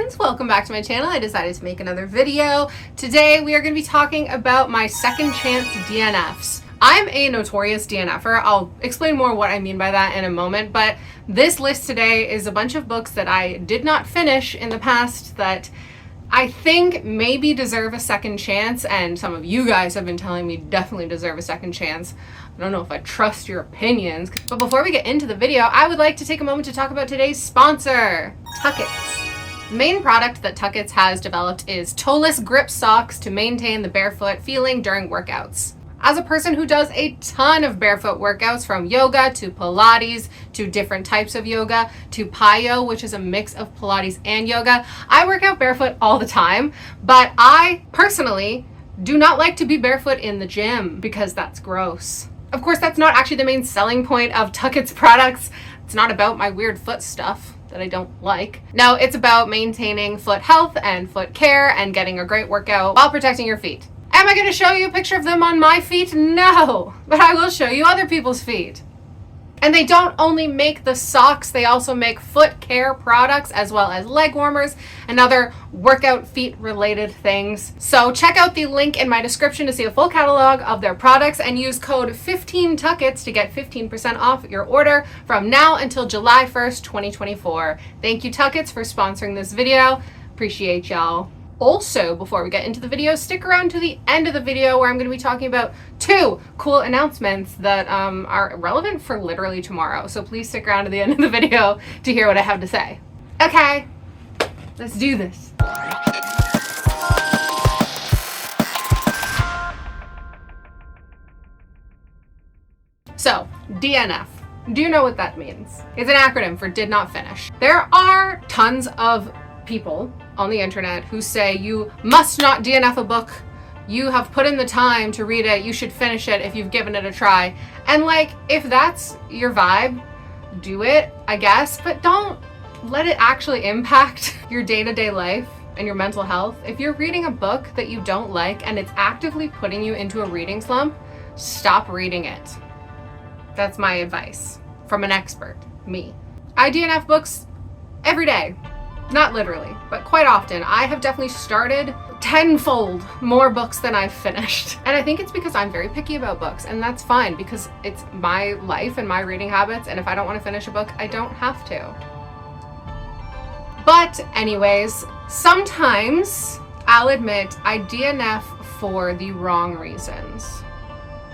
friends, welcome back to my channel. I decided to make another video. Today we are going to be talking about my second chance DNFs. I'm a notorious DNFer. I'll explain more what I mean by that in a moment, but this list today is a bunch of books that I did not finish in the past that I think maybe deserve a second chance, and some of you guys have been telling me definitely deserve a second chance. I don't know if I trust your opinions. But before we get into the video, I would like to take a moment to talk about today's sponsor, Tuckets. The main product that Tuckets has developed is toeless grip socks to maintain the barefoot feeling during workouts. As a person who does a ton of barefoot workouts, from yoga to Pilates to different types of yoga to Pyo, which is a mix of Pilates and yoga, I work out barefoot all the time, but I personally do not like to be barefoot in the gym because that's gross. Of course, that's not actually the main selling point of Tuckets products. It's not about my weird foot stuff that I don't like. No, it's about maintaining foot health and foot care and getting a great workout while protecting your feet. Am I going to show you a picture of them on my feet? No, but I will show you other people's feet. And they don't only make the socks, they also make foot care products as well as leg warmers and other workout feet related things. So check out the link in my description to see a full catalog of their products and use code 15Tuckets to get 15% off your order from now until July 1st, 2024. Thank you, Tuckets, for sponsoring this video. Appreciate y'all. Also, before we get into the video, stick around to the end of the video where I'm going to be talking about 2 cool announcements that are relevant for literally tomorrow. So please stick around to the end of the video to hear what I have to say. Okay, let's do this. So, DNF. Do you know what that means? It's an acronym for did not finish. There are tons of people on the internet who say you must not DNF a book. You have put in the time to read it. You should finish it if you've given it a try. And like, if that's your vibe, do it, I guess, but don't let it actually impact your day-to-day life and your mental health. If you're reading a book that you don't like and it's actively putting you into a reading slump, stop reading it. That's my advice from an expert, me. I DNF books every day. Not literally, but quite often. I have definitely started tenfold more books than I've finished. And I think it's because I'm very picky about books, and that's fine because it's my life and my reading habits, and if I don't want to finish a book, I don't have to. But anyways, sometimes, I'll admit, I DNF for the wrong reasons.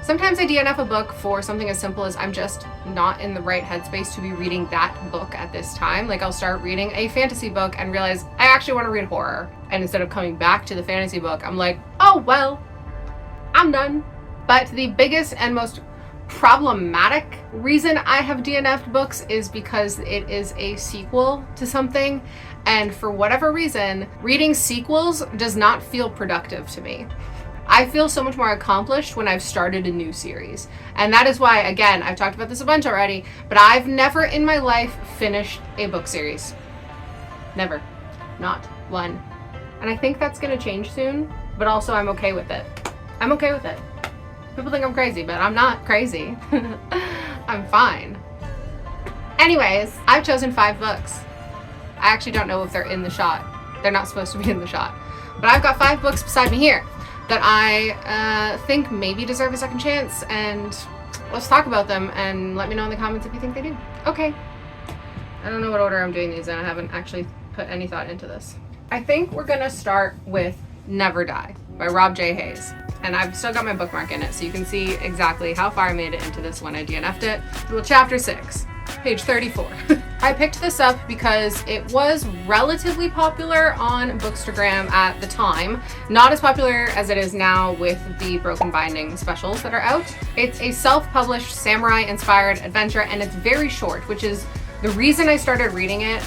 Sometimes I DNF a book for something as simple as I'm just not in the right headspace to be reading that book at this time. Like, I'll start reading a fantasy book and realize I actually want to read horror. And instead of coming back to the fantasy book, I'm like, oh, well, I'm done. But the biggest and most problematic reason I have DNF'd books is because it is a sequel to something. And for whatever reason, reading sequels does not feel productive to me. I feel so much more accomplished when I've started a new series. And that is why, again, I've talked about this a bunch already, but I've never in my life finished a book series. Never. Not one. And I think that's going to change soon, but also I'm okay with it. I'm okay with it. People think I'm crazy, but I'm not crazy. I'm fine. Anyways, I've chosen 5 books. I actually don't know if they're in the shot. They're not supposed to be in the shot. But I've got 5 books beside me here that I think maybe deserve a second chance, and let's talk about them and let me know in the comments if you think they do. Okay. I don't know what order I'm doing these in. I haven't actually put any thought into this. I think we're gonna start with Never Die by Rob J. Hayes. And I've still got my bookmark in it, so you can see exactly how far I made it into this when I DNF'd it. Well, chapter 6. Page 34. I picked this up because it was relatively popular on Bookstagram at the time. Not as popular as it is now with the Broken Binding specials that are out. It's a self-published samurai-inspired adventure, and it's very short, which is the reason I started reading it,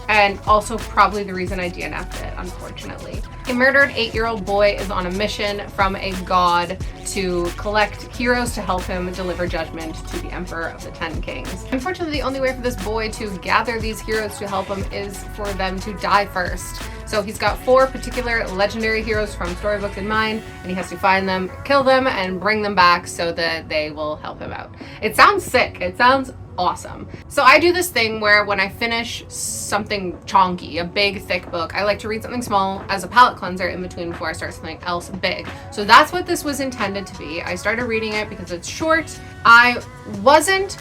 and also probably the reason I DNF'd it, unfortunately. A murdered 8-year-old boy is on a mission from a god to collect heroes to help him deliver judgment to the Emperor of the 10 Kings. Unfortunately, the only way for this boy to gather these heroes to help him is for them to die first. So he's got 4 particular legendary heroes from storybooks in mind, and he has to find them, kill them, and bring them back so that they will help him out. It sounds sick. It sounds awesome. So I do this thing where when I finish something chonky, a big thick book, I like to read something small as a palate cleanser in between before I start something else big. So that's what this was intended to be. I started reading it because it's short. I wasn't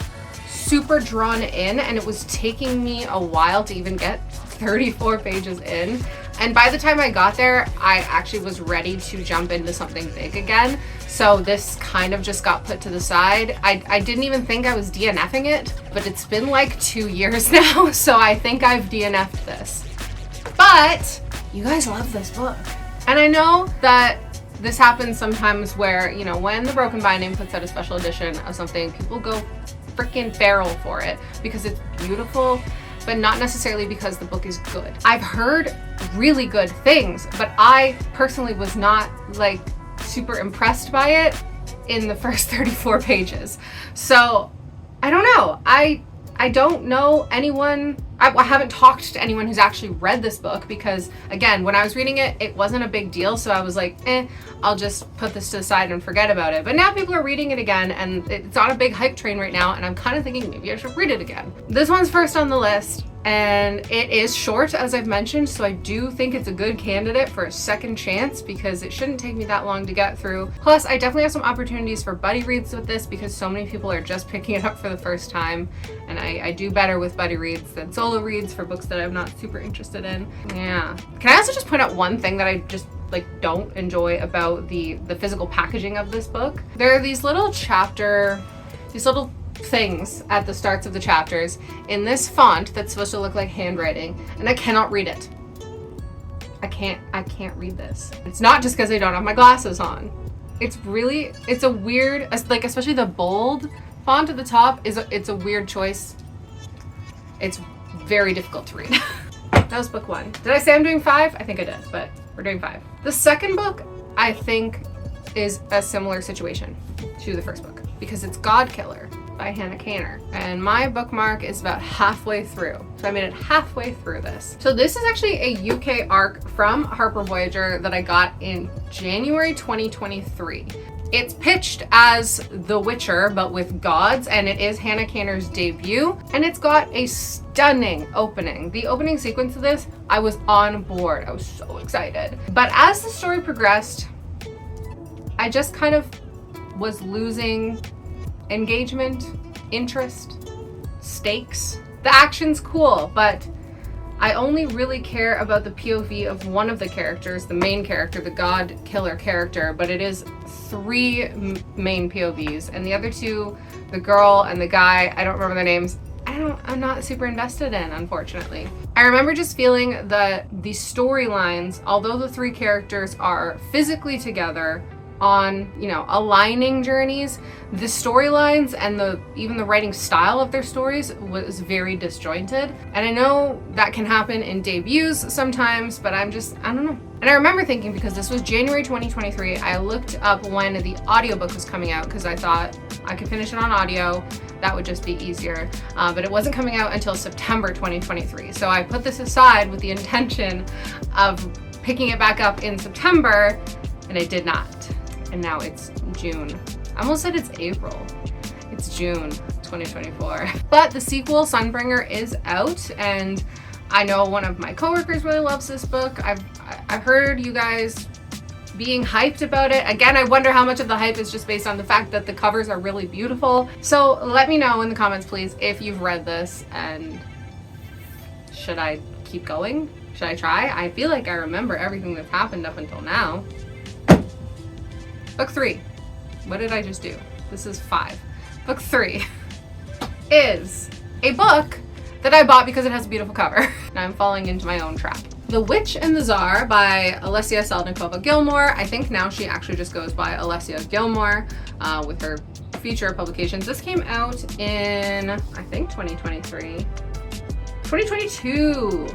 super drawn in, and it was taking me a while to even get 34 pages in. And by the time I got there, I actually was ready to jump into something big again. So this kind of just got put to the side. I didn't even think I was DNFing it, but it's been like 2 years now, so I think I've DNF'd this. But you guys love this book. And I know that this happens sometimes where, you know, when the Broken Binding puts out a special edition of something, people go freaking feral for it because it's beautiful, but not necessarily because the book is good. I've heard really good things, but I personally was not like super impressed by it in the first 34 pages. So I don't know. I don't know anyone. I haven't talked to anyone who's actually read this book because, again, when I was reading it, it wasn't a big deal. So I was like, I'll just put this to the side and forget about it. But now people are reading it again, and it's on a big hype train right now, and I'm kind of thinking maybe I should read it again. This one's first on the list, and it is short, as I've mentioned, so I do think it's a good candidate for a second chance because it shouldn't take me that long to get through. Plus, I definitely have some opportunities for buddy reads with this because so many people are just picking it up for the first time, and I do better with buddy reads than solo reads for books that I'm not super interested in. Yeah. Can I also just point out one thing that I just don't enjoy about the physical packaging of this book? There are these little things at the starts of the chapters in this font that's supposed to look like handwriting, and I cannot read it. I can't read this. It's not just because I don't have my glasses on. It's a weird, like, especially the bold font at the top it's a weird choice. It's very difficult to read. That was book 1. Did I say I'm doing 5? I think I did, but we're doing 5. The second book, I think, is a similar situation to the first book because it's Godkiller by Hannah Kanner, and my bookmark is about halfway through. So I made it halfway through this. So this is actually a UK ARC from Harper Voyager that I got in January 2023. It's pitched as The Witcher, but with gods, and it is Hannah Kanner's debut, and it's got a stunning opening. The opening sequence of this, I was on board. I was so excited. But as the story progressed, I just kind of was losing engagement, interest, stakes. The action's cool, but I only really care about the POV of one of the characters, the main character, the Godkiller character, but it is 3 main POVs, and the other 2, the girl and the guy, I don't remember their names, I'm not super invested in, unfortunately. I remember just feeling that the storylines, although the 3 characters are physically together on, you know, aligning journeys, the storylines and even the writing style of their stories was very disjointed. And I know that can happen in debuts sometimes, but I don't know. And I remember thinking, because this was January 2023, I looked up when the audiobook was coming out because I thought I could finish it on audio. That would just be easier. But it wasn't coming out until September 2023. So I put this aside with the intention of picking it back up in September, and it did not. And now it's June. I almost said it's April. It's June 2024. But the sequel, Sunbringer, is out, and I know one of my coworkers really loves this book. I've heard you guys being hyped about it. Again, I wonder how much of the hype is just based on the fact that the covers are really beautiful. So let me know in the comments, please, if you've read this, and should I keep going? Should I try? I feel like I remember everything that's happened up until now. Book 3. What did I just do? This is 5. Book 3 is a book that I bought because it has a beautiful cover. Now I'm falling into my own trap. The Witch and the Tsar by Alessia Salnikova-Gilmore. I think now she actually just goes by Alessia Gilmore with her feature publications. This came out in, I think, 2023. 2022.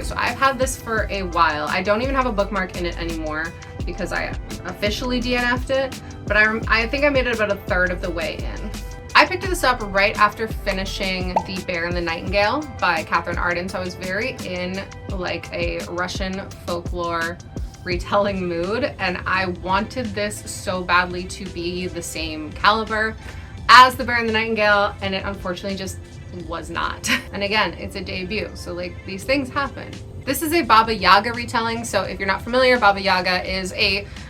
So I've had this for a while. I don't even have a bookmark in it anymore because I officially DNF'd it, but I think I made it about a third of the way in. I picked this up right after finishing The Bear and the Nightingale by Catherine Arden, so I was very in like a Russian folklore retelling mood, and I wanted this so badly to be the same caliber as The Bear and the Nightingale, and it unfortunately just was not. And again, it's a debut, so like these things happen. This is a Baba Yaga retelling, so if you're not familiar, Baba Yaga is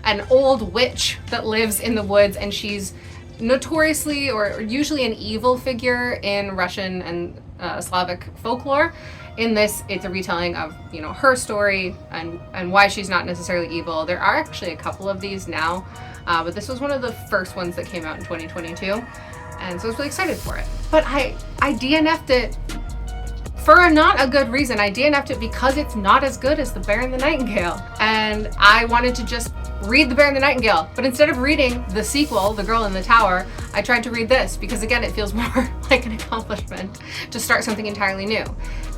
an old witch that lives in the woods, and she's notoriously or usually an evil figure in Russian and Slavic folklore. In this, it's a retelling of, you know, her story and why she's not necessarily evil. There are actually a couple of these now, but this was one of the first ones that came out in 2022, and so I was really excited for it. But I DNF'd it for not a good reason. I DNF'd it because it's not as good as The Bear and the Nightingale, and I wanted to just read The Bear and the Nightingale, but instead of reading the sequel, The Girl in the Tower, I tried to read this because again, it feels more like an accomplishment to start something entirely new.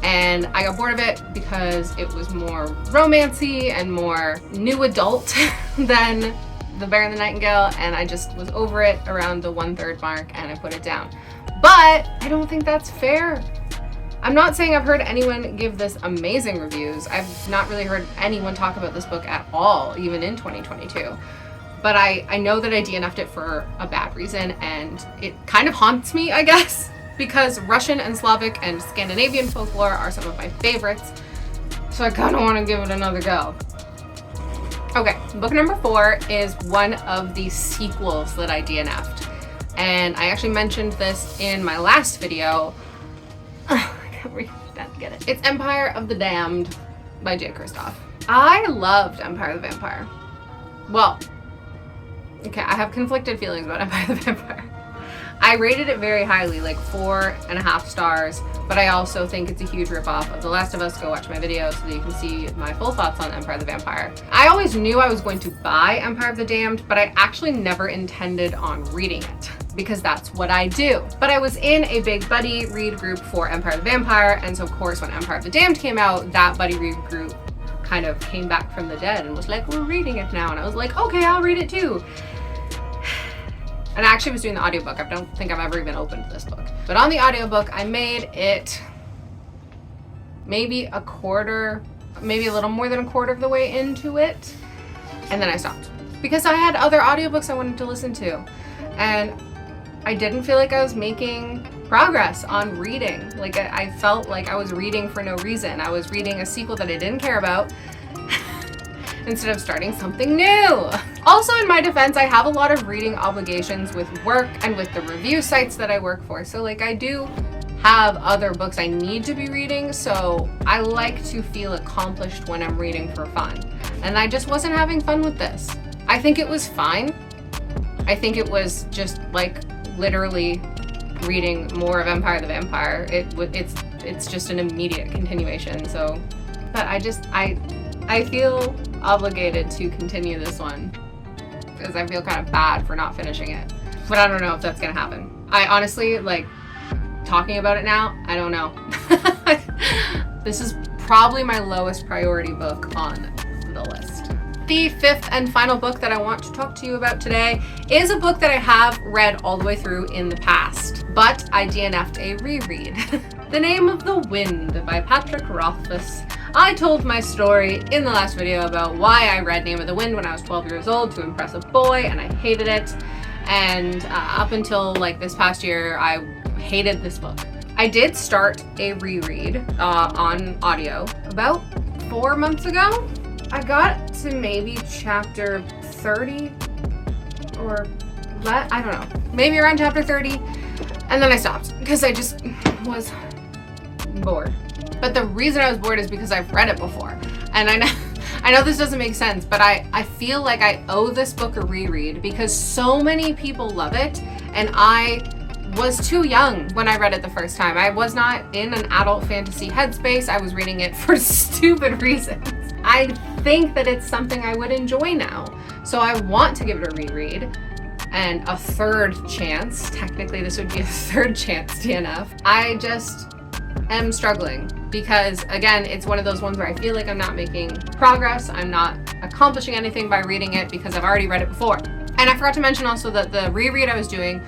And I got bored of it because it was more romancy and more new adult than The Bear and the Nightingale, and I just was over it around the 1/3 mark and I put it down. But I don't think that's fair. I'm not saying I've heard anyone give this amazing reviews. I've not really heard anyone talk about this book at all, even in 2022. But I know that I DNF'd it for a bad reason, and it kind of haunts me, I guess, because Russian and Slavic and Scandinavian folklore are some of my favorites. So I kind of want to give it another go. Okay, book number 4 is one of the sequels that I DNF'd. And I actually mentioned this in my last video. Get it. It's Empire of the Damned by J. Kristoff. I loved Empire of the Vampire. Well, okay, I have conflicted feelings about Empire of the Vampire. I rated it very highly, like 4.5 stars, but I also think it's a huge ripoff of The Last of Us. Go watch my video so that you can see my full thoughts on Empire of the Vampire. I always knew I was going to buy Empire of the Damned, but I actually never intended on reading it, because that's what I do. But I was in a big buddy read group for Empire of the Vampire, and so of course when Empire of the Damned came out, that buddy read group kind of came back from the dead and was like, we're reading it now. And I was like, okay, I'll read it too. And I actually was doing the audiobook. I don't think I've ever even opened this book. But on the audiobook, I made it maybe a little more than a quarter of the way into it. And then I stopped because I had other audiobooks I wanted to listen to. And I didn't feel like I was making progress on reading. Like I felt like I was reading for no reason. I was reading a sequel that I didn't care about instead of starting something new. Also, in my defense, I have a lot of reading obligations with work and with the review sites that I work for. So like I do have other books I need to be reading, so I like to feel accomplished when I'm reading for fun. And I just wasn't having fun with this. I think it was fine. I think it was just like literally reading more of Empire of the Vampire. It's just an immediate continuation. So, but I feel obligated to continue this one because I feel kind of bad for not finishing it. But I don't know if that's gonna happen. I honestly, like, talking about it now, I don't know. This is probably my lowest priority book on the list. The 5th and final book that I want to talk to you about today is a book that I have read all the way through in the past, but I DNF'd a reread. The Name of the Wind by Patrick Rothfuss. I told my story in the last video about why I read Name of the Wind when I was 12 years old to impress a boy, and I hated it. And up until like this past year, I hated this book. I did start a reread on audio about 4 months ago. I got to maybe chapter 30 or what? I don't know. Maybe around chapter 30. And then I stopped because I just was bored. But the reason I was bored is because I've read it before. And I know this doesn't make sense, but I feel like I owe this book a reread because so many people love it. And I was too young when I read it the first time. I was not in an adult fantasy headspace. I was reading it for stupid reasons. I think that it's something I would enjoy now. So I want to give it a reread and a 3rd chance. Technically, this would be a 3rd chance DNF. I just am struggling because, again, it's one of those ones where I feel like I'm not making progress. I'm not accomplishing anything by reading it because I've already read it before. And I forgot to mention also that the reread I was doing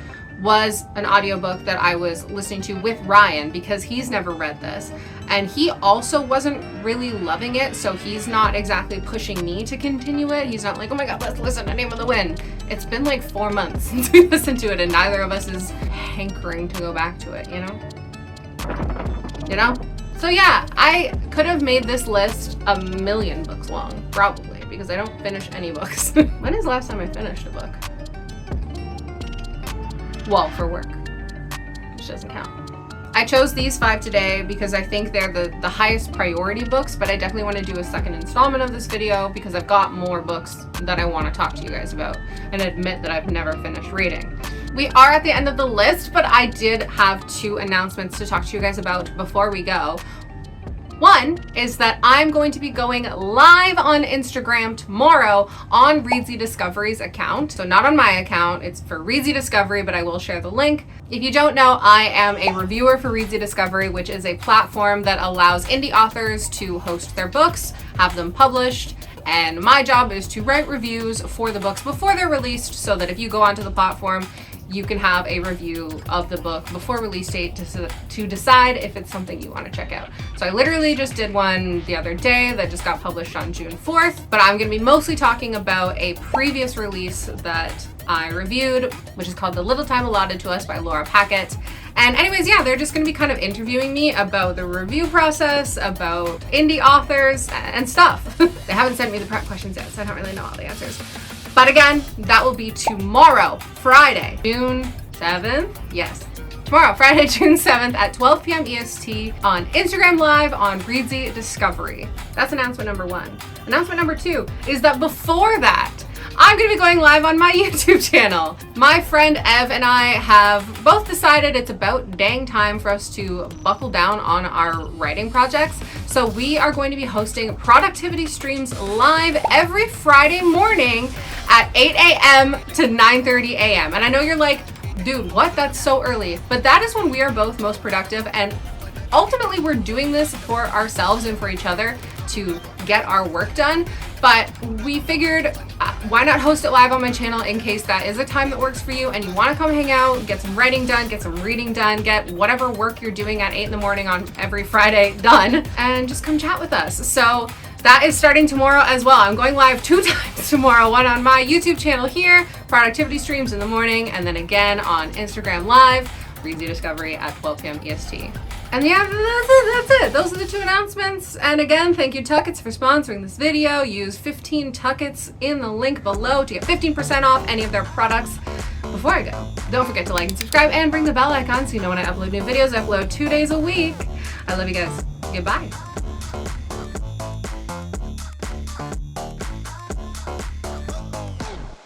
was an audiobook that I was listening to with Ryan because he's never read this. And he also wasn't really loving it, so he's not exactly pushing me to continue it. He's not like, oh my god, let's listen to Name of the Wind. It's been like 4 months since we listened to it, and neither of us is hankering to go back to it, you know? So yeah, I could have made this list 1,000,000 books long, probably, because I don't finish any books. When is the last time I finished a book? Well, for work, which doesn't count. I chose these 5 today because I think they're the highest priority books, but I definitely want to do a second installment of this video because I've got more books that I want to talk to you guys about and admit that I've never finished reading. We are at the end of the list, but I did have 2 announcements to talk to you guys about before we go. One is that I'm going to be going live on Instagram tomorrow on Readsy Discovery's account. So not on my account, it's for Readsy Discovery, but I will share the link. If you don't know, I am a reviewer for Readsy Discovery, which is a platform that allows indie authors to host their books, have them published, and my job is to write reviews for the books before they're released so that if you go onto the platform, you can have a review of the book before release date to decide if it's something you want to check out. So I literally just did one the other day that just got published on June 4th, but I'm going to be mostly talking about a previous release that I reviewed, which is called The Little Time Allotted to Us by Laura Packett. And anyways, yeah, they're just going to be kind of interviewing me about the review process, about indie authors, and stuff. They haven't sent me the prep questions yet, so I don't really know all the answers. But again, that will be tomorrow, Friday, June 7th. Yes, tomorrow, Friday, June 7th at 12 p.m. EST on Instagram Live on Readsy Discovery. That's announcement number 1. Announcement number 2 is that before that, I'm going to be going live on my YouTube channel. My friend Ev and I have both decided it's about dang time for us to buckle down on our writing projects. So we are going to be hosting productivity streams live every Friday morning at 8 a.m. to 9:30 a.m. And I know you're like, dude, what? That's so early. But that is when we are both most productive. And ultimately, we're doing this for ourselves and for each other to get our work done. But we figured, why not host it live on my channel in case that is a time that works for you and you want to come hang out, get some writing done, get some reading done, get whatever work you're doing at 8 in the morning on every Friday done, and just come chat with us. So that is starting tomorrow as well. I'm going live 2 times tomorrow, one on my YouTube channel here, productivity streams in the morning, and then again on Instagram Live, Readsy Discovery at 12 p.m. EST. And yeah, that's it. Those are the 2 announcements. And again, thank you Tuckets for sponsoring this video. Use 15 Tuckets in the link below to get 15% off any of their products. Before I go, don't forget to like and subscribe and ring the bell icon so you know when I upload new videos. I upload 2 days a week. I love you guys. Goodbye.